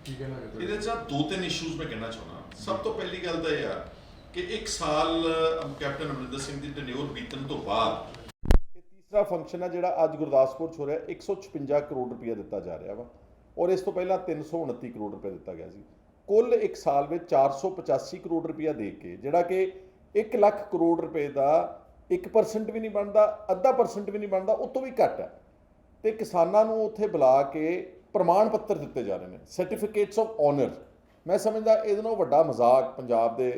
ਕੀ ਕਹਿਣਾ ਚਾਹੁੰਦੇ ਇਹਦੇ 'ਚ ਦੋ ਤਿੰਨ ਇਸ਼ੂਜ਼ ਮੈਂ ਕਹਿਣਾ ਚਾਹੁੰਦਾ। ਸਭ ਤੋਂ ਪਹਿਲੀ ਗੱਲ ਤਾਂ ਇਹ ਆ ਕਿ 1 ਸਾਲ ਕੈਪਟਨ ਅਮਰਿੰਦਰ ਸਿੰਘ ਦੀ ਟੈਨਿਓਰ ਬੀਤਣ ਤੋਂ ਬਾਅਦ ਇਹ ਤੀਸਰਾ ਫੰਕਸ਼ਨ ਹੈ ਜਿਹੜਾ ਅੱਜ ਗੁਰਦਾਸਪੁਰ 'ਚ ਹੋ ਰਿਹਾ। 156 ਕਰੋੜ ਰੁਪਈਆ ਦਿੱਤਾ ਜਾ ਰਿਹਾ ਵਾ ਔਰ ਇਸ ਤੋਂ ਪਹਿਲਾਂ 329 ਕਰੋੜ ਰੁਪਏ ਦਿੱਤਾ ਗਿਆ ਸੀ। ਕੁੱਲ ਇੱਕ ਸਾਲ ਵਿੱਚ 485 ਕਰੋੜ ਰੁਪਈਆ ਦੇ ਕੇ ਜਿਹੜਾ ਕਿ 1 ਲੱਖ ਕਰੋੜ ਰੁਪਏ ਦਾ 1% ਵੀ ਨਹੀਂ ਬਣਦਾ, ਅੱਧਾ % ਵੀ ਨਹੀਂ ਬਣਦਾ, ਉਹ ਤੋਂ ਵੀ ਘੱਟ ਹੈ। ਤੇ ਕਿਸਾਨਾਂ ਨੂੰ ਉੱਥੇ ਬੁਲਾ ਕੇ ਪ੍ਰਮਾਣ ਪੱਤਰ ਦਿੱਤੇ ਜਾ ਰਹੇ ਨੇ, ਸਰਟੀਫਿਕੇਟਸ ਆਫ ਆਨਰ। ਮੈਂ ਸਮਝਦਾ ਇਹਦੇ ਨਾਲੋਂ ਵੱਡਾ ਮਜ਼ਾਕ ਪੰਜਾਬ ਦੇ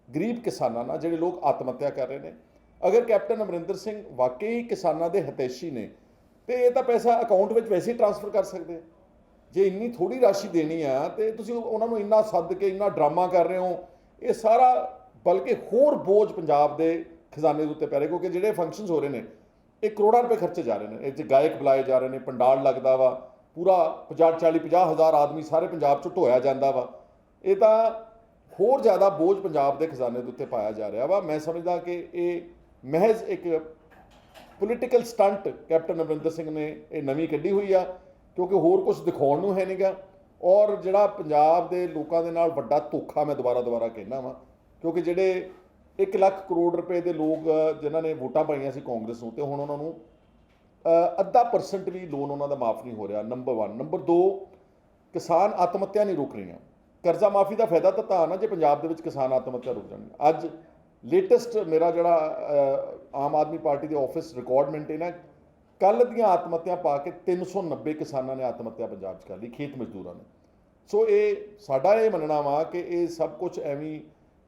ਗਰੀਬ ਕਿਸਾਨਾਂ ਨਾਲ, ਜਿਹੜੇ ਲੋਕ ਆਤਮ ਹੱਤਿਆ ਕਰ ਰਹੇ ਨੇ। ਅਗਰ ਕੈਪਟਨ ਅਮਰਿੰਦਰ ਸਿੰਘ ਵਾਕਈ ਕਿਸਾਨਾਂ ਦੇ ਹਿਤੈਸ਼ੀ ਨੇ ਤੇ ਇਹ ਤਾਂ ਪੈਸਾ ਅਕਾਊਂਟ ਵਿੱਚ ਵੈਸੇ ਹੀ ਟ੍ਰਾਂਸਫਰ ਕਰ ਸਕਦੇ ਆ। ਜੇ ਇੰਨੀ ਥੋੜੀ ਰਾਸ਼ੀ ਦੇਣੀ ਆ ਤੇ ਤੁਸੀਂ ਉਹਨਾਂ ਨੂੰ ਇੰਨਾ ਸੱਦ ਕੇ ਇੰਨਾ ਡਰਾਮਾ ਕਰ ਰਹੇ ਹੋ, ਇਹ ਸਾਰਾ ਬਲਕਿ ਹੋਰ ਬੋਝ ਪੰਜਾਬ ਦੇ ਖਜ਼ਾਨੇ ਦੇ ਉੱਤੇ ਪੈ ਰਿਹਾ। ਕਿਉਂਕਿ ਜਿਹੜੇ ਫੰਕਸ਼ਨਸ ਹੋ ਰਹੇ ਨੇ ਇਹ ਕਰੋੜਾਂ ਰੁਪਏ ਖਰਚੇ ਜਾ ਰਹੇ ਨੇ, ਇਹ 'ਚ ਗਾਇਕ ਬੁਲਾਏ ਜਾ ਰਹੇ ਨੇ, ਪੰਡਾਲ ਲੱਗਦਾ ਵਾ, ਪੂਰਾ 50 ਹਜ਼ਾਰ ਆਦਮੀ ਸਾਰੇ ਪੰਜਾਬ 'ਚ ਢੋਇਆ ਜਾਂਦਾ ਵਾ। ਇਹ ਤਾਂ ਹੋਰ ਜ਼ਿਆਦਾ ਬੋਝ ਪੰਜਾਬ ਦੇ ਖਜ਼ਾਨੇ ਦੇ ਉੱਤੇ ਪਾਇਆ ਜਾ ਰਿਹਾ ਵਾ। ਮੈਂ ਸਮਝਦਾ ਕਿ ਇਹ ਮਹਿਜ਼ ਇੱਕ political stunt captain Amarinder Singh ਨੇ ਇਹ ਨਵੀਂ ਕੱਢੀ ਹੋਈ ਆ, ਕਿਉਂਕਿ ਹੋਰ ਕੁਝ ਦਿਖਾਉਣ ਨੂੰ ਹੈ ਨਹੀਂਗਾ। ਔਰ ਜਿਹੜਾ ਪੰਜਾਬ ਦੇ ਲੋਕਾਂ ਦੇ ਨਾਲ ਵੱਡਾ ਧੋਖਾ, ਮੈਂ ਦੁਬਾਰਾ ਕਹਿਣਾ ਵਾ, ਕਿਉਂਕਿ ਜਿਹੜੇ 1 ਲੱਖ ਕਰੋੜ ਰੁਪਏ ਦੇ ਲੋਕ ਜਿਨ੍ਹਾਂ ਨੇ ਵੋਟਾਂ ਪਾਈਆਂ ਸੀ ਕਾਂਗਰਸ ਨੂੰ, ਤੇ ਹੁਣ ਉਹਨਾਂ ਨੂੰ ਅੱਧਾ % ਵੀ ਲੋਨ ਉਹਨਾਂ ਦਾ ਮਾਫ ਨਹੀਂ ਹੋ ਰਿਹਾ। ਨੰਬਰ 1। ਨੰਬਰ 2, ਕਿਸਾਨ ਆਤਮ ਹੱਤਿਆ ਨਹੀਂ ਰੁਕ ਰਹੀਆਂ। ਕਰਜ਼ਾ ਮਾਫੀ ਦਾ ਫਾਇਦਾ ਤਾਂ ਨਾ ਜੇ ਪੰਜਾਬ ਦੇ ਵਿੱਚ ਕਿਸਾਨ ਆਤਮ ਹੱਤਿਆ ਰੁਕ ਜਾਣਗੇ। ਅੱਜ ਲੇਟੈਸਟ ਮੇਰਾ ਜਿਹੜਾ ਆਮ ਆਦਮੀ ਪਾਰਟੀ ਦੇ ਆਫਿਸ ਰਿਕਾਰਡ ਮੇਨਟੇਨ ਹੈ, ਕੱਲ੍ਹ ਦੀਆਂ ਆਤਮ ਹੱਤਿਆ ਪਾ ਕੇ 390 ਕਿਸਾਨਾਂ ਨੇ ਆਤਮ ਹੱਤਿਆ ਪੰਜਾਬ 'ਚ ਕਰ ਲਈ, ਖੇਤ ਮਜ਼ਦੂਰਾਂ ਨੇ। ਸੋ ਇਹ ਸਾਡਾ ਇਹ ਮੰਨਣਾ ਵਾ ਕਿ ਇਹ ਸਭ ਕੁਝ ਐਵੇਂ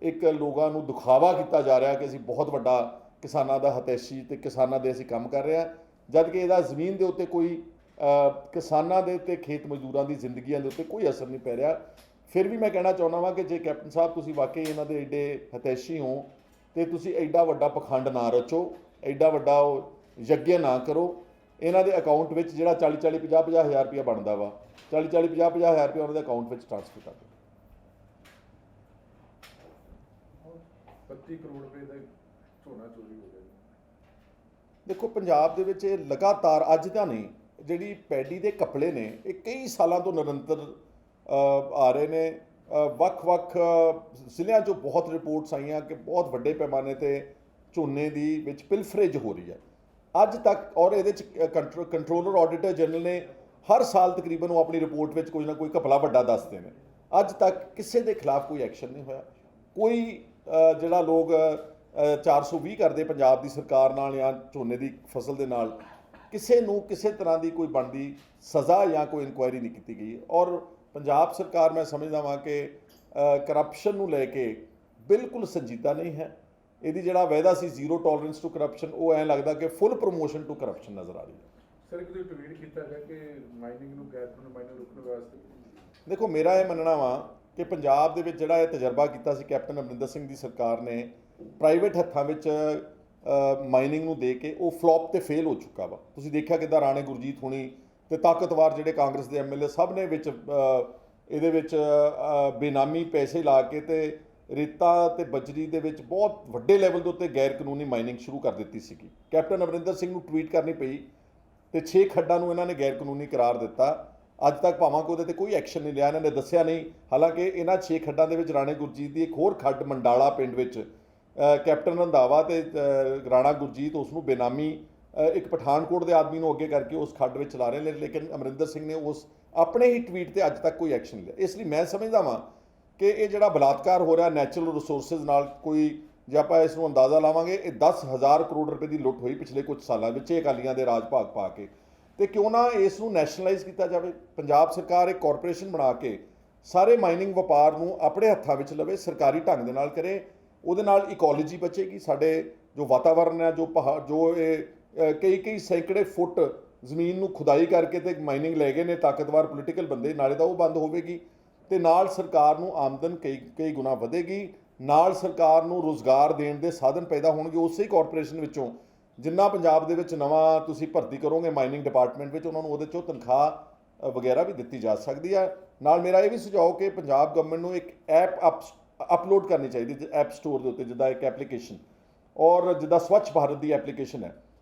ਇੱਕ ਲੋਕਾਂ ਨੂੰ ਦਿਖਾਵਾ ਕੀਤਾ ਜਾ ਰਿਹਾ ਕਿ ਅਸੀਂ ਬਹੁਤ ਵੱਡਾ ਕਿਸਾਨਾਂ ਦਾ ਹਿਤੈਸ਼ੀ ਤੇ ਕਿਸਾਨਾਂ ਦੇ ਅਸੀਂ ਕੰਮ ਕਰ ਰਹੇ ਹਾਂ, ਜਦ ਕਿ ਇਹਦਾ ਜ਼ਮੀਨ ਦੇ ਉੱਤੇ ਕੋਈ ਕਿਸਾਨਾਂ ਦੇ ਤੇ ਖੇਤ ਮਜ਼ਦੂਰਾਂ ਦੀ ਜ਼ਿੰਦਗੀਆਂ ਦੇ ਉੱਤੇ ਕੋਈ ਅਸਰ ਨਹੀਂ ਪੈ ਰਿਹਾ। ਫਿਰ ਵੀ ਮੈਂ ਕਹਿਣਾ ਚਾਹੁੰਦਾ ਵਾਂ ਕਿ ਜੇ ਕੈਪਟਨ ਸਾਹਿਬ ਤੁਸੀਂ ਵਾਕਈ ਇਹਨਾਂ ਦੇ ਐਡੇ ਹਿਤੈਸ਼ੀ ਹੋ ਤੇ ਤੁਸੀਂ ਐਡਾ ਵੱਡਾ ਪਖੰਡ ਨਾ ਰਚੋ, ਐਡਾ ਵੱਡਾ ਉਹ ਯੱਗ ਨਾ ਕਰੋ। ਇਹਨਾਂ ਦੇ ਅਕਾਊਂਟ ਵਿੱਚ ਜਿਹੜਾ 40 50 ਹਜ਼ਾਰ ਰੁਪਇਆ ਬਣਦਾ ਵਾ, 40 50 ਹਜ਼ਾਰ ਰੁਪਇਆ ਉਹਨਾਂ ਦੇ ਅਕਾਊਂਟ ਵਿੱਚ ਟ੍ਰਾਂਸਫਰ ਕਰ ਦਿਓ। 25 ਕਰੋੜ ਰੁਪਏ ਦਾ ਝੋਨਾ ਚੋਰੀ ਹੋ ਗਿਆ। ਦੇਖੋ ਪੰਜਾਬ ਦੇ ਵਿੱਚ ਇਹ ਲਗਾਤਾਰ, ਅੱਜ ਤਾਂ ਨਹੀਂ, ਜਿਹੜੀ ਪੈਡੀ ਦੇ ਘਪਲੇ ਨੇ ਇਹ ਕਈ ਸਾਲਾਂ ਤੋਂ ਨਿਰੰਤਰ ਆ ਰਹੇ ਨੇ। ਵੱਖ-ਵੱਖ ਜ਼ਿਲ੍ਹਿਆਂ 'ਚੋਂ ਬਹੁਤ ਰਿਪੋਰਟਸ ਆਈਆਂ ਕਿ ਬਹੁਤ ਵੱਡੇ ਪੈਮਾਨੇ 'ਤੇ ਝੋਨੇ ਦੀ ਵਿੱਚ ਪਿਲਫਰੇਜ ਹੋ ਰਹੀ ਹੈ ਅੱਜ ਤੱਕ। ਔਰ ਇਹਦੇ 'ਚ ਕੰਟਰੋਲਰ ਆਡੀਟਰ ਜਨਰਲ ਨੇ ਹਰ ਸਾਲ ਤਕਰੀਬਨ ਉਹ ਆਪਣੀ ਰਿਪੋਰਟ ਵਿੱਚ ਕੋਈ ਨਾ ਕੋਈ ਘਪਲਾ ਵੱਡਾ ਦੱਸਦੇ ਨੇ। ਅੱਜ ਤੱਕ ਕਿਸੇ ਦੇ ਖਿਲਾਫ ਕੋਈ ਐਕਸ਼ਨ ਨਹੀਂ ਹੋਇਆ। ਕੋਈ ਜਿਹੜਾ ਲੋਕ 420 ਕਰਦੇ ਪੰਜਾਬ ਦੀ ਸਰਕਾਰ ਨਾਲ ਜਾਂ ਝੋਨੇ ਦੀ ਫਸਲ ਦੇ ਨਾਲ, ਕਿਸੇ ਨੂੰ ਕਿਸੇ ਤਰ੍ਹਾਂ ਦੀ ਕੋਈ ਬਣਦੀ ਸਜ਼ਾ ਜਾਂ ਕੋਈ ਇਨਕੁਆਇਰੀ ਨਹੀਂ ਕੀਤੀ ਗਈ। ਔਰ ਪੰਜਾਬ ਸਰਕਾਰ, ਮੈਂ ਸਮਝਦਾ ਵਾਂ ਕਿ ਕਰਪਸ਼ਨ ਨੂੰ ਲੈ ਕੇ ਬਿਲਕੁਲ ਸੰਜੀਦਾ ਨਹੀਂ ਹੈ। ਇਹਦੀ ਜਿਹੜਾ ਵਾਅਦਾ ਸੀ ਜ਼ੀਰੋ ਟੋਲਰੈਂਸ ਟੂ ਕਰਪਸ਼ਨ, ਉਹ ਐਂ ਲੱਗਦਾ ਕਿ ਫੁੱਲ ਪ੍ਰਮੋਸ਼ਨ ਟੂ ਕਰਪਸ਼ਨ ਨਜ਼ਰ ਆ ਰਹੀ ਹੈ। ਸਰ, ਇੱਕ ਟਵੀਟ ਕੀਤਾ ਗਿਆ ਕਿ ਮਾਈਨਿੰਗ ਨੂੰ ਗੈਰ ਕਾਨੂੰਨੀ ਮਾਈਨਿੰਗ ਰੋਕਣ ਵਾਸਤੇ। ਦੇਖੋ, ਮੇਰਾ ਇਹ ਮੰਨਣਾ ਵਾ ਕਿ ਪੰਜਾਬ ਦੇ ਵਿੱਚ ਜਿਹੜਾ ਇਹ ਤਜਰਬਾ ਕੀਤਾ ਸੀ ਕੈਪਟਨ ਅਮਰਿੰਦਰ ਸਿੰਘ ਦੀ ਸਰਕਾਰ ਨੇ ਪ੍ਰਾਈਵੇਟ ਹੱਥਾਂ ਵਿੱਚ ਮਾਈਨਿੰਗ ਨੂੰ ਦੇ ਕੇ, ਉਹ ਫਲॉप ਤੇ ਫੇਲ ਹੋ ਚੁੱਕਾ ਵਾ। ਤੁਸੀਂ ਦੇਖਿਆ ਕਿੱਦਾਂ ਰਾਣੇ ਗੁਰਜੀਤ ਹੋਣੀ ਤੇ ਤਾਕਤਵਰ ਜਿਹੜੇ ਕਾਂਗਰਸ ਦੇ ਐਮਐਲਏ ਸਭ ਨੇ ਵਿੱਚ ਇਹਦੇ ਵਿੱਚ ਬੇਨਾਮੀ ਪੈਸੇ ਲਾ ਕੇ ਤੇ ਰੇਤਾ ਤੇ ਬਜਰੀ ਦੇ ਵਿੱਚ ਬਹੁਤ ਵੱਡੇ ਲੈਵਲ ਦੇ ਉੱਤੇ ਗੈਰ ਕਾਨੂੰਨੀ ਮਾਈਨਿੰਗ ਸ਼ੁਰੂ ਕਰ ਦਿੱਤੀ ਸੀਗੀ। ਕੈਪਟਨ ਅਮਰਿੰਦਰ ਸਿੰਘ ਨੂੰ ਟਵੀਟ ਕਰਨੀ ਪਈ ਤੇ 6 ਖੱਡਾਂ ਨੂੰ ਇਹਨਾਂ ਨੇ ਗੈਰ ਕਾਨੂੰਨੀ ਕਰਾਰ ਦਿੱਤਾ। ਅੱਜ ਤੱਕ ਭਾਵਾਂ ਕੋਈ ਉਹਦੇ ਤੇ ਕੋਈ ਐਕਸ਼ਨ ਨਹੀਂ ਲਿਆ, ਇਹਨਾਂ ਨੇ ਦੱਸਿਆ ਨਹੀਂ। ਹਾਲਾਂਕਿ ਇਹਨਾਂ 6 ਖੱਡਾਂ ਦੇ ਵਿੱਚ ਰਾਣੇ ਗੁਰਜੀਤ ਦੀ ਇੱਕ ਹੋਰ ਖੱਡ ਮੰਡਾਲਾ ਪਿੰਡ ਵਿੱਚ ਕੈਪਟਨ ਰੰਧਾਵਾ ਤੇ ਰਾਣਾ ਗੁਰਜੀਤ ਉਸ ਨੂੰ ਬੇਨਾਮੀ ਇੱਕ ਪਠਾਨਕੋਟ ਦੇ ਆਦਮੀ ਨੂੰ ਅੱਗੇ ਕਰਕੇ ਉਸ ਖੱਡ ਵਿੱਚ ਚਲਾ ਰਹੇ ਨੇ, ਲੇਕਿਨ ਅਮਰਿੰਦਰ ਸਿੰਘ ਨੇ ਉਸ ਆਪਣੇ ਹੀ ਟਵੀਟ ਤੇ ਅੱਜ ਤੱਕ ਕੋਈ ਐਕਸ਼ਨ ਨਹੀਂ ਲਿਆ। ਇਸ ਲਈ ਮੈਂ ਸਮਝਦਾ ਵਾਂ ਕਿ ਇਹ ਜਿਹੜਾ ਬਲਾਤਕਾਰ ਹੋ ਰਿਹਾ ਨੈਚੁਰਲ ਰਿਸੋਰਸਿਸ ਨਾਲ, ਕੋਈ ਜੇ ਆਪਾਂ ਇਸ ਨੂੰ ਅੰਦਾਜ਼ਾ ਲਾਵਾਂਗੇ, ਇਹ 10,000 ਕਰੋੜ ਰੁਪਏ ਦੀ ਲੁੱਟ ਹੋਈ ਪਿਛਲੇ ਕੁਝ ਸਾਲਾਂ ਵਿੱਚ ਅਕਾਲੀਆਂ ਦੇ ਰਾਜ ਭਾਗ ਪਾ ਕੇ। ਤੇ ਕਿਉਂ ਨਾ ਇਸ ਨੂੰ ਨੈਸ਼ਨਲਾਈਜ਼ ਕੀਤਾ ਜਾਵੇ। ਪੰਜਾਬ ਸਰਕਾਰ ਇੱਕ ਕਾਰਪੋਰੇਸ਼ਨ ਬਣਾ ਕੇ ਸਾਰੇ ਮਾਈਨਿੰਗ ਵਪਾਰ ਨੂੰ ਆਪਣੇ ਹੱਥਾਂ ਵਿੱਚ ਲਵੇ, ਸਰਕਾਰੀ ਢੰਗ ਦੇ ਨਾਲ ਕਰੇ। ਉਹਦੇ ਨਾਲ ਇਕੋਲੋਜੀ ਬਚੇਗੀ, ਸਾਡੇ ਜੋ ਵਾਤਾਵਰਨ ਹੈ, ਜੋ ਇਹ ਕਈ ਸੈਂਕੜੇ ਫੁੱਟ ਜ਼ਮੀਨ ਨੂੰ ਖੁਦਾਈ ਕਰਕੇ ਤੇ ਮਾਈਨਿੰਗ ਲੈ ਗਏ ਨੇ ਤਾਕਤਵਰ ਪੋਲੀਟੀਕਲ ਬੰਦੇ, ਨਾਲੇ ਤਾਂ ਉਹ ਬੰਦ ਹੋਵੇਗੀ ਤੇ ਨਾਲ ਸਰਕਾਰ ਨੂੰ ਆਮਦਨ ਕਈ ਗੁਣਾ ਵਧੇਗੀ। ਨਾਲ ਸਰਕਾਰ ਨੂੰ ਰੁਜ਼ਗਾਰ ਦੇਣ ਦੇ ਸਾਧਨ ਪੈਦਾ ਹੋਣਗੇ ਉਸੇ ਕਾਰਪੋਰੇਸ਼ਨ ਵਿੱਚੋਂ। ਜਿੰਨਾ ਪੰਜਾਬ ਦੇ ਵਿੱਚ ਨਵਾਂ ਤੁਸੀਂ ਭਰਤੀ ਕਰੋਗੇ ਮਾਈਨਿੰਗ ਡਿਪਾਰਟਮੈਂਟ ਵਿੱਚ, ਉਹਨਾਂ ਨੂੰ ਉਹਦੇ 'ਚੋਂ ਤਨਖਾਹ ਵਗੈਰਾ ਵੀ ਦਿੱਤੀ ਜਾ ਸਕਦੀ ਹੈ। ਨਾਲ ਮੇਰਾ ਇਹ ਵੀ ਸੁਝਾਅ ਕਿ ਪੰਜਾਬ ਗਵਰਨਮੈਂਟ ਨੂੰ ਇੱਕ ਐਪ ਅਪਲੋਡ ਕਰਨੀ ਚਾਹੀਦੀ ਐਪ ਸਟੋਰ ਦੇ ਉੱਤੇ, ਜਿੱਦਾਂ ਇੱਕ ਐਪਲੀਕੇਸ਼ਨ, ਔਰ ਜਿੱਦਾਂ ਸਵੱਛ ਭਾਰਤ ਦੀ ਐਪਲੀਕੇਸ਼ਨ ਹੈ।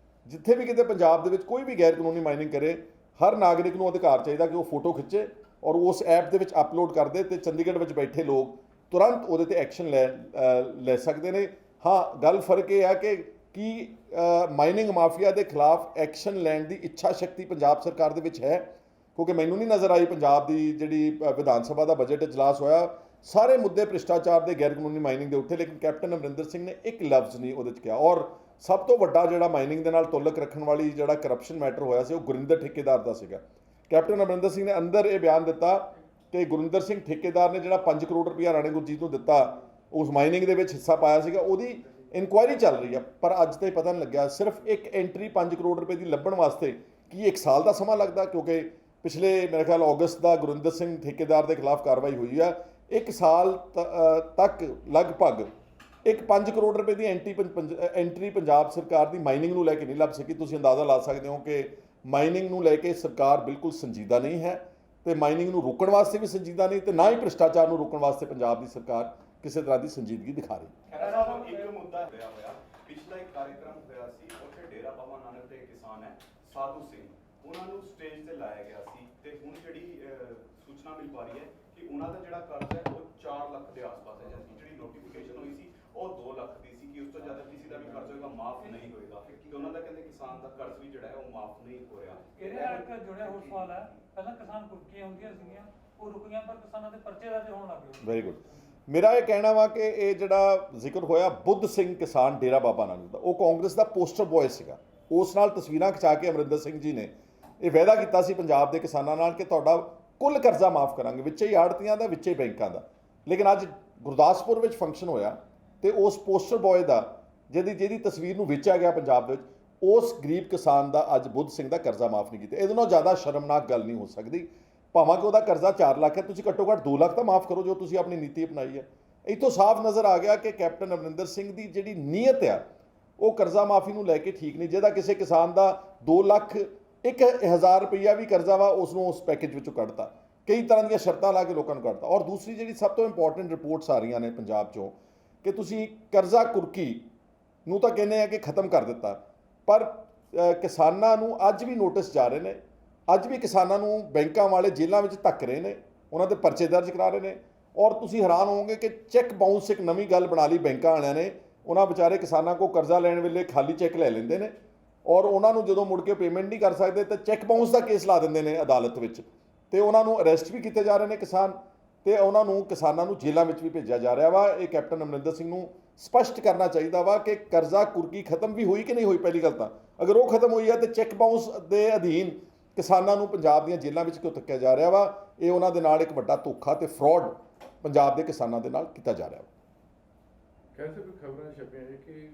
ਜਿੱਥੇ ਵੀ ਕਿਤੇ ਪੰਜਾਬ ਦੇ ਵਿੱਚ ਕੋਈ ਵੀ ਗੈਰ ਕਾਨੂੰਨੀ ਮਾਈਨਿੰਗ ਕਰੇ, ਹਰ ਨਾਗਰਿਕ ਨੂੰ ਅਧਿਕਾਰ ਚਾਹੀਦਾ ਕਿ ਉਹ ਫੋਟੋ ਖਿੱਚੇ ਔਰ ਉਸ ਐਪ ਦੇ ਵਿੱਚ ਅਪਲੋਡ ਕਰ ਦੇ ਤੇ ਚੰਡੀਗੜ੍ਹ ਵਿੱਚ ਬੈਠੇ ਲੋਕ ਤੁਰੰਤ ਉਹਦੇ ਤੇ ਐਕਸ਼ਨ ਲੈ ਸਕਦੇ ਨੇ। ਹਾਂ, ਗੱਲ ਫਰਕ ਇਹ ਆ ਕਿ ਕੀ ਮਾਈਨਿੰਗ ਮਾਫੀਆ ਦੇ ਖਿਲਾਫ ਐਕਸ਼ਨ ਲੈਣ ਦੀ ਇੱਛਾ ਸ਼ਕਤੀ ਪੰਜਾਬ ਸਰਕਾਰ ਦੇ ਵਿੱਚ ਹੈ, ਕਿਉਂਕਿ ਮੈਨੂੰ ਨਹੀਂ ਨਜ਼ਰ ਆਈ ਪੰਜਾਬ ਦੀ ਜਿਹੜੀ ਵਿਧਾਨ ਸਭਾ ਦਾ ਬਜਟ ਇਜਲਾਸ ਹੋਇਆ, ਸਾਰੇ ਮੁੱਦੇ ਭ੍ਰਿਸ਼ਟਾਚਾਰ ਦੇ, ਗੈਰ ਕਾਨੂੰਨੀ ਮਾਈਨਿੰਗ ਦੇ ਉੱਤੇ, ਲੇਕਿਨ ਕੈਪਟਨ ਅਮਰਿੰਦਰ ਸਿੰਘ ਨੇ ਇੱਕ ਲਫ਼ਜ਼ ਨਹੀਂ ਉਹਦੇ 'ਚ ਕਿਹਾ। ਔਰ ਸਭ ਤੋਂ ਵੱਡਾ ਜਿਹੜਾ ਮਾਈਨਿੰਗ ਦੇ ਨਾਲ ਤੁਲਕ ਰੱਖਣ ਵਾਲੀ ਜਿਹੜਾ ਕਰਪਸ਼ਨ ਮੈਟਰ ਹੋਇਆ ਸੀ ਉਹ ਗੁਰਿੰਦਰ ਠੇਕੇਦਾਰ ਦਾ ਸੀਗਾ। ਕੈਪਟਨ ਅਮਰਿੰਦਰ ਸਿੰਘ ਨੇ ਅੰਦਰ ਇਹ ਬਿਆਨ ਦਿੱਤਾ ਕਿ ਗੁਰਿੰਦਰ ਸਿੰਘ ਠੇਕੇਦਾਰ ਨੇ ਜਿਹੜਾ 5 ਕਰੋੜ ਰੁਪਇਆ ਰਾਣੇ ਗੁਰਜੀਤ ਨੂੰ ਦਿੱਤਾ, ਉਸ ਮਾਈਨਿੰਗ ਦੇ ਵਿੱਚ ਹਿੱਸਾ ਪਾਇਆ ਸੀਗਾ, ਉਹਦੀ ਇਨਕੁਆਇਰੀ ਚੱਲ ਰਹੀ ਆ, ਪਰ ਅੱਜ ਤਾਈਂ ਪਤਾ ਨਹੀਂ ਲੱਗਿਆ। ਸਿਰਫ ਇੱਕ ਐਂਟਰੀ 5 ਕਰੋੜ ਰੁਪਏ ਦੀ ਲੱਭਣ ਵਾਸਤੇ ਕੀ 1 ਸਾਲ ਦਾ ਸਮਾਂ ਲੱਗਦਾ? ਕਿਉਂਕਿ ਪਿਛਲੇ ਮੇਰੇ ਖਿਆਲ ਅਗਸਤ ਦਾ ਗੁਰਿੰਦਰ ਸਿੰਘ ਠੇਕੇਦਾਰ ਦੇ ਖਿਲਾਫ ਕਾਰਵਾਈ ਹੋਈ ਆ। 1 ਸਾਲ ਤੱਕ ਲਗਭਗ ਇੱਕ 5 ਕਰੋੜ ਰੁਪਏ ਦੀ ਐਂਟਰੀ ਪੰਜਾਬ ਸਰਕਾਰ ਦੀ ਮਾਈਨਿੰਗ ਨੂੰ ਲੈ ਕੇ ਨਹੀਂ ਲੱਭ ਸਕੀ। ਤੁਸੀਂ ਅੰਦਾਜ਼ਾ ਲਾ ਸਕਦੇ ਹੋ ਕਿ ਮਾਈਨਿੰਗ ਨੂੰ ਲੈ ਕੇ ਸਰਕਾਰ ਬਿਲਕੁਲ ਸੰਜੀਦਾ ਨਹੀਂ ਹੈ, ਤੇ ਮਾਈਨਿੰਗ ਨੂੰ ਰੋਕਣ ਵਾਸਤੇ ਵੀ ਸੰਜੀਦਾ ਨਹੀਂ, ਤੇ ਨਾ ਹੀ ਭ੍ਰਿਸ਼ਟਾਚਾਰ ਨੂੰ ਰੋਕਣ ਵਾਸਤੇ ਪੰਜਾਬ ਦੀ ਸਰਕਾਰ ਕਿਸੇ ਤਰ੍ਹਾਂ ਦੀ ਸੰਜੀਦਗੀ ਦਿਖਾ ਰਹੀ। ਖਹਿਰਾ ਸਾਹਿਬ, ਇੱਕ ਮੁੱਦਾ ਹੋਇਆ ਪਿਛਲਾ ਇੱਕ ਕਾਰਜਕ੍ਰਮ ਹੋਇਆ ਸੀ, ਉੱਥੇ ਡੇਰਾ ਬਾਬਾ ਨਾਨਕ ਦੇ ਕਿਸਾਨ ਹੈ ਸਾਧੂ ਸਿੰਘ, ਉਹਨਾਂ ਨੂੰ ਸਟੇਜ ਤੇ ਲਾਇਆ ਗਿਆ ਸੀ, ਤੇ ਹੁਣ ਜਿਹੜੀ ਸੂਚਨਾ ਮਿਲ ਪਾ ਰਹੀ ਹੈ ਕਿ ਉਹਨਾਂ ਦਾ ਜਿਹੜਾ ਕਰਜ਼ ਹੈ ਉਹ 4 ਲੱਖ ਦੇ ਆਸ-ਪਾਸ ਹੈ। ਜਿਹੜੀ ਨੋਟੀਫਿਕੇਸ਼ਨ ਹੋਈ ਸੀ ਉਹ 2 ਲੱਖ ਦੀ ਸੀ ਕਿ ਉਸ ਤੋਂ ਜ਼ਿਆਦਾ ਕਿਸੇ ਦਾ ਵੀ ਕਰਜ਼ ਹੋਏਗਾ ਮਾਫ ਨਹੀਂ ਹੋਏਗਾ, ਤੇ ਉਹਨਾਂ ਦਾ ਕਹਿੰਦੇ ਕਿਸਾਨ ਦਾ ਕਰਜ਼ ਵੀ ਜਿਹੜਾ ਹੈ ਉਹ ਮਾਫ ਨਹੀਂ ਹੋ ਰਿਹਾ। ਇਹਦੇ ਨਾਲ ਇੱਕ ਜੁੜਿਆ ਹੋਰ ਸਵਾਲ ਹੈ, ਪਹਿਲਾਂ ਕਿਸਾਨ ਕੁਰਕੀਆਂ ਹੁੰਦੀਆਂ ਸੀਗੀਆਂ, ਉਹ ਰੁਕ ਗਈਆਂ, ਪਰ ਕਿਸਾਨਾਂ ਦੇ ਪਰਚੇ ਦਰਜ ਹੋਣ ਲੱਗ ਗਏ। Very good. ਮੇਰਾ ਇਹ ਕਹਿਣਾ ਵਾ ਕਿ ਇਹ ਜਿਹੜਾ ਜ਼ਿਕਰ ਹੋਇਆ ਬੁੱਧ ਸਿੰਘ ਕਿਸਾਨ ਡੇਰਾ ਬਾਬਾ ਨਾਨਕ ਦਾ, ਉਹ ਕਾਂਗਰਸ ਦਾ ਪੋਸਟਰ ਬॉय ਸੀਗਾ। ਉਸ ਨਾਲ ਤਸਵੀਰਾਂ ਖਿਚਾ ਕੇ ਅਮਰਿੰਦਰ ਸਿੰਘ ਜੀ ਨੇ ਇਹ ਵਾਅਦਾ ਕੀਤਾ ਸੀ ਪੰਜਾਬ ਦੇ ਕਿਸਾਨਾਂ ਨਾਲ ਕਿ ਤੁਹਾਡਾ ਕੁੱਲ ਕਰਜ਼ਾ ਮਾਫ ਕਰਾਂਗੇ, ਵਿੱਚੇ ਹੀ ਆੜਤੀਆਂ ਦਾ, ਵਿੱਚੇ ਬੈਂਕਾਂ ਦਾ। ਲੇਕਿਨ ਅੱਜ ਗੁਰਦਾਸਪੁਰ ਵਿੱਚ ਫੰਕਸ਼ਨ ਹੋਇਆ ਤੇ ਉਸ ਪੋਸਟਰ ਬॉय ਦਾ ਜਿਹਦੀ ਤਸਵੀਰ ਨੂੰ ਵੇਚਿਆ ਗਿਆ ਪੰਜਾਬ ਵਿੱਚ, ਉਸ ਗਰੀਬ ਕਿਸਾਨ ਦਾ ਅੱਜ ਬੁੱਧ ਸਿੰਘ ਦਾ ਕਰਜ਼ਾ ਮਾਫ ਨਹੀਂ ਕੀਤਾ। ਇਹਦੇ ਨਾਲੋਂ ਜ਼ਿਆਦਾ ਸ਼ਰਮਨਾਕ ਗੱਲ ਨਹੀਂ ਹੋ ਸਕਦੀ। ਭਾਵੇਂ ਕਿ ਉਹਦਾ ਕਰਜ਼ਾ 4 ਲੱਖ ਹੈ, ਤੁਸੀਂ ਘੱਟੋ ਘੱਟ 2 ਲੱਖ ਤਾਂ ਮਾਫ ਕਰੋ ਜੋ ਤੁਸੀਂ ਆਪਣੀ ਨੀਤੀ ਅਪਣਾਈ ਹੈ। ਇੱਥੋਂ ਸਾਫ਼ ਨਜ਼ਰ ਆ ਗਿਆ ਕਿ ਕੈਪਟਨ ਅਮਰਿੰਦਰ ਸਿੰਘ ਦੀ ਜਿਹੜੀ ਨੀਅਤ ਆ ਉਹ ਕਰਜ਼ਾ ਮਾਫੀ ਨੂੰ ਲੈ ਕੇ ਠੀਕ ਨਹੀਂ। ਜਿਹਦਾ ਕਿਸੇ ਕਿਸਾਨ ਦਾ 2 ਲੱਖ 1,000 ਰੁਪਈਆ ਵੀ ਕਰਜ਼ਾ ਵਾ, ਉਸ ਨੂੰ ਉਸ ਪੈਕੇਜ ਵਿੱਚੋਂ ਕੱਢਤਾ, ਕਈ ਤਰ੍ਹਾਂ ਦੀਆਂ ਸ਼ਰਤਾਂ ਲਾ ਕੇ ਲੋਕਾਂ ਨੂੰ ਕੱਢਤਾ। ਔਰ ਦੂਸਰੀ ਜਿਹੜੀ ਸਭ ਤੋਂ ਇੰਪੋਰਟੈਂਟ ਰਿਪੋਰਟਸ ਆ ਰਹੀਆਂ ਨੇ ਪੰਜਾਬ 'ਚੋਂ ਕਿ ਤੁਸੀਂ ਕਰਜ਼ਾ ਕੁਰਕੀ ਨੂੰ ਤਾਂ ਕਹਿੰਦੇ ਆ ਕਿ ਖਤਮ ਕਰ ਦਿੱਤਾ, ਪਰ ਕਿਸਾਨਾਂ ਨੂੰ ਅੱਜ ਵੀ ਨੋਟਿਸ ਜਾ ਰਹੇ ਨੇ, ਅੱਜ ਵੀ ਕਿਸਾਨਾਂ ਨੂੰ ਬੈਂਕਾਂ ਵਾਲੇ ਜੇਲ੍ਹਾਂ ਵਿੱਚ ਧੱਕ ਰਹੇ ਨੇ, ਉਹਨਾਂ ਦੇ ਪਰਚੇ ਦਰਜ ਕਰਾ ਰਹੇ ਨੇ। ਔਰ ਤੁਸੀਂ ਹੈਰਾਨ ਹੋਵੋਗੇ ਕਿ ਚੈੱਕ ਬਾਉਂਸ ਇੱਕ ਨਵੀਂ ਗੱਲ ਬਣਾ ਲਈ ਬੈਂਕਾਂ ਵਾਲਿਆਂ ਨੇ। ਉਹਨਾਂ ਵਿਚਾਰੇ ਕਿਸਾਨਾਂ ਕੋਲ ਕਰਜ਼ਾ ਲੈਣ ਵੇਲੇ ਖਾਲੀ ਚੈੱਕ ਲੈ ਲੈਂਦੇ ਨੇ, ਔਰ ਉਹਨਾਂ ਨੂੰ ਜਦੋਂ ਮੁੜ ਕੇ ਪੇਮੈਂਟ ਨਹੀਂ ਕਰ ਸਕਦੇ ਤਾਂ ਚੈੱਕ ਬਾਉਂਸ ਦਾ ਕੇਸ ਲਾ ਦਿੰਦੇ ਨੇ ਅਦਾਲਤ ਵਿੱਚ, ਤੇ ਉਹਨਾਂ ਨੂੰ ਅਰੈਸਟ ਵੀ ਕੀਤੇ ਜਾ ਰਹੇ ਨੇ ਕਿਸਾਨ, ਤੇ ਉਹਨਾਂ ਨੂੰ ਕਿਸਾਨਾਂ ਨੂੰ ਜੇਲ੍ਹਾਂ ਵਿੱਚ ਵੀ ਭੇਜਿਆ ਜਾ ਰਿਹਾ ਵਾ। ਇਹ ਕੈਪਟਨ ਅਮਰਿੰਦਰ ਸਿੰਘ ਨੂੰ ਸਪਸ਼ਟ ਕਰਨਾ ਚਾਹੀਦਾ ਵਾ ਕਿ ਕਰਜ਼ਾ ਕੁਰਕੀ ਖਤਮ ਵੀ ਹੋਈ ਕਿ ਨਹੀਂ ਹੋਈ। ਪਹਿਲੀ ਗੱਲ ਤਾਂ ਅਗਰ ਉਹ ਖਤਮ ਹੋਈ ਹੈ ਤੇ ਚੈੱਕ ਬਾਉਂਸ ਦੇ ਅਧੀਨ ਕਿਸਾਨਾਂ ਨੂੰ ਪੰਜਾਬ ਦੀਆਂ ਜੇਲ੍ਹਾਂ ਵਿੱਚ ਕਿਉਂ ਧੱਕਿਆ ਜਾ ਰਿਹਾ ਵਾ? ਇਹ ਉਹਨਾਂ ਦੇ ਨਾਲ ਇੱਕ ਵੱਡਾ ਧੋਖਾ ਤੇ ਫਰਾਡ ਪੰਜਾਬ ਦੇ ਕਿਸਾਨਾਂ ਦੇ ਨਾਲ ਕੀਤਾ ਜਾ ਰਿਹਾ ਵਾ। ਕਹਿੰਦੇ ਵੀ ਖਬਰਾਂ ਛਪੀਆਂ ਨੇ ਕਿ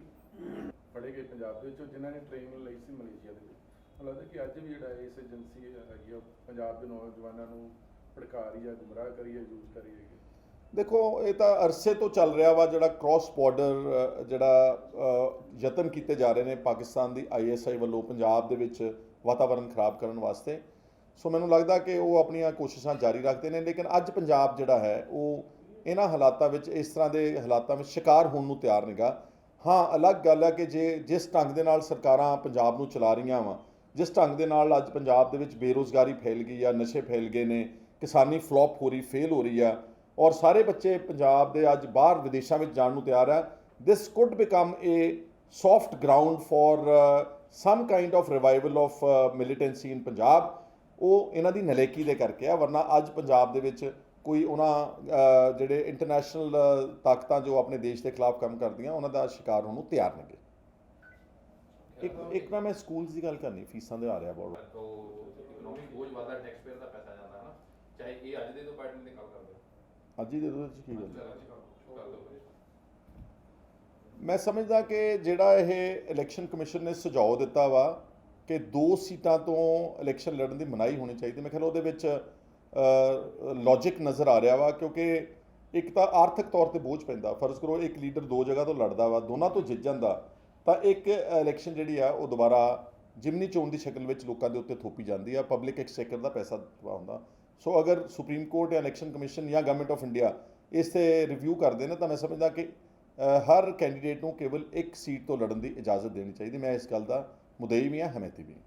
ਫੜੇ ਗਏ ਪੰਜਾਬ ਦੇ ਵਿੱਚੋਂ ਜਿਨ੍ਹਾਂ ਨੇ ਟ੍ਰੇਨਿੰਗ ਲਈ ਸੀ ਮਲੇਸ਼ੀਆ ਦੇ ਵਿੱਚ। ਮੈਨੂੰ ਲੱਗਦਾ ਕਿ ਅੱਜ ਵੀ ਜਿਹੜਾ ਇਸ ਏਜੰਸੀ ਹੈਗੀ ਆ ਪੰਜਾਬ ਦੇ ਨੌਜਵਾਨਾਂ ਨੂੰ ਭੜਕਾ ਰਹੀ ਹੈ, ਗੁੰਮਰਾਹ ਕਰੀ ਹੈ, ਯੂਜ਼ ਕਰੀ ਹੈਗੀ। ਦੇਖੋ, ਇਹ ਤਾਂ ਅਰਸੇ ਤੋਂ ਚੱਲ ਰਿਹਾ ਵਾ ਜਿਹੜਾ ਕ੍ਰਾਸ ਬਾਰਡਰ ਜਿਹੜਾ ਯਤਨ ਕੀਤੇ ਜਾ ਰਹੇ ਨੇ ਪਾਕਿਸਤਾਨ ਦੀ ISI ਵੱਲੋਂ ਪੰਜਾਬ ਦੇ ਵਿੱਚ ਵਾਤਾਵਰਨ ਖਰਾਬ ਕਰਨ ਵਾਸਤੇ। ਸੋ ਮੈਨੂੰ ਲੱਗਦਾ ਕਿ ਉਹ ਆਪਣੀਆਂ ਕੋਸ਼ਿਸ਼ਾਂ ਜਾਰੀ ਰੱਖਦੇ ਨੇ, ਲੇਕਿਨ ਅੱਜ ਪੰਜਾਬ ਜਿਹੜਾ ਹੈ ਉਹ ਇਹਨਾਂ ਹਾਲਾਤਾਂ ਵਿੱਚ, ਇਸ ਤਰ੍ਹਾਂ ਦੇ ਹਾਲਾਤਾਂ ਵਿੱਚ ਸ਼ਿਕਾਰ ਹੋਣ ਨੂੰ ਤਿਆਰ ਨਹੀਂਗਾ। ਹਾਂ, ਅਲੱਗ ਗੱਲ ਹੈ ਕਿ ਜਿਸ ਢੰਗ ਦੇ ਨਾਲ ਸਰਕਾਰਾਂ ਪੰਜਾਬ ਨੂੰ ਚਲਾ ਰਹੀਆਂ ਵਾ, ਜਿਸ ਢੰਗ ਦੇ ਨਾਲ ਅੱਜ ਪੰਜਾਬ ਦੇ ਵਿੱਚ ਬੇਰੁਜ਼ਗਾਰੀ ਫੈਲ ਗਈ ਆ, ਨਸ਼ੇ ਫੈਲ ਗਏ ਨੇ, ਕਿਸਾਨੀ ਫਲॉप ਹੋ ਰਹੀ, ਫੇਲ ਹੋ ਰਹੀ ਆ, ਔਰ ਸਾਰੇ ਬੱਚੇ ਪੰਜਾਬ ਦੇ ਅੱਜ ਬਾਹਰ ਵਿਦੇਸ਼ਾਂ ਵਿੱਚ ਜਾਣ ਨੂੰ ਤਿਆਰ ਆ। This could become a soft ground for some kind of revival of militancy in Punjab. ਉਹ ਇਹਨਾਂ ਦੀ ਨਲਾਇਕੀ ਦੇ ਕਰਕੇ ਆ, ਵਰਨਾ ਅੱਜ ਪੰਜਾਬ ਦੇ ਵਿੱਚ ਕੋਈ ਉਹਨਾਂ ਜਿਹੜੇ ਇੰਟਰਨੈਸ਼ਨਲ ਤਾਕਤਾਂ ਜੋ ਆਪਣੇ ਦੇਸ਼ ਦੇ ਖਿਲਾਫ ਕੰਮ ਕਰਦੀਆਂ ਉਹਨਾਂ ਦਾ ਸ਼ਿਕਾਰ ਹੋਣ ਨੂੰ ਤਿਆਰ ਨਹੀਂ। ਇੱਕ ਮੈਂ ਸਕੂਲਸ ਦੀ ਗੱਲ ਕਰਨੀ, ਫੀਸਾਂ ਦੇ ਆ ਰਿਹਾ ਬਹੁਤ। तो इकोनॉमिक बोझ वादा टैक्स पेयर ਦਾ ਪੈਸਾ ਜਾਂਦਾ ਹੈ ਨਾ, ਚਾਹੇ ਇਹ ਅੱਜ ਦੇ ਦੋ ਪਾਰਟੀ ਨੇ ਗੱਲ ਕਰਦੇ ਅੱਜ ਹੀ ਦੇ ਦੋ ਕੀ ਗੱਲ। ਕਰ ਦੋ। ਮੈਂ ਸਮਝਦਾ ਕਿ ਜਿਹੜਾ ਇਹ ਇਲੈਕਸ਼ਨ ਕਮਿਸ਼ਨ ਨੇ ਸੁਝਾਅ ਦਿੱਤਾ ਵਾ ਕਿ 2 ਸੀਟਾਂ ਤੋਂ ਇਲੈਕਸ਼ਨ ਲੜਨ ਦੀ ਮਨਾਹੀ ਹੋਣੀ ਚਾਹੀਦੀ, ਮੈਂ ਖਿਆਲ ਉਹਦੇ ਵਿੱਚ ਲੌਜਿਕ ਨਜ਼ਰ ਆ ਰਿਹਾ ਵਾ। ਕਿਉਂਕਿ ਇੱਕ ਤਾਂ ਆਰਥਿਕ ਤੌਰ ਤੇ ਬੋਝ ਪੈਂਦਾ, ਫਰਜ਼ ਕਰੋ ਇੱਕ ਲੀਡਰ 2 ਜਗ੍ਹਾ ਤੋਂ ਲੜਦਾ ਵਾ, ਦੋਨਾਂ ਤੋਂ ਜਿੱਤ ਜਾਂਦਾ, ਤਾਂ ਇੱਕ ਇਲੈਕਸ਼ਨ ਜਿਹੜੀ ਆ ਉਹ ਦੁਬਾਰਾ ਜਿਮਨੀ ਚੋਣ ਦੀ ਸ਼ਕਲ ਵਿੱਚ ਲੋਕਾਂ ਦੇ ਉੱਤੇ ਥੋਪੀ ਜਾਂਦੀ ਆ, ਪਬਲਿਕ ਐਕਸਚੇਕਰ ਦਾ ਪੈਸਾ ਹੁੰਦਾ। ਸੋ ਅਗਰ ਸੁਪਰੀਮ ਕੋਰਟ ਜਾਂ ਇਲੈਕਸ਼ਨ ਕਮਿਸ਼ਨ ਜਾਂ ਗਵਰਨਮੈਂਟ ਆਫ ਇੰਡੀਆ ਇਸ 'ਤੇ ਰਿਵਿਊ ਕਰਦੇ ਨੇ ਤਾਂ ਮੈਂ ਸਮਝਦਾ ਕਿ ਹਰ ਕੈਂਡੀਡੇਟ ਨੂੰ ਕੇਵਲ 1 ਸੀਟ ਤੋਂ ਲੜਨ ਦੀ ਇਜਾਜ਼ਤ ਦੇਣੀ ਚਾਹੀਦੀ। ਮੈਂ ਇਸ ਗੱਲ ਦਾ ਮੁਦਈ ਵੀ ਹਾਂ, ਹਮੈਤੀ ਵੀ ਹਾਂ।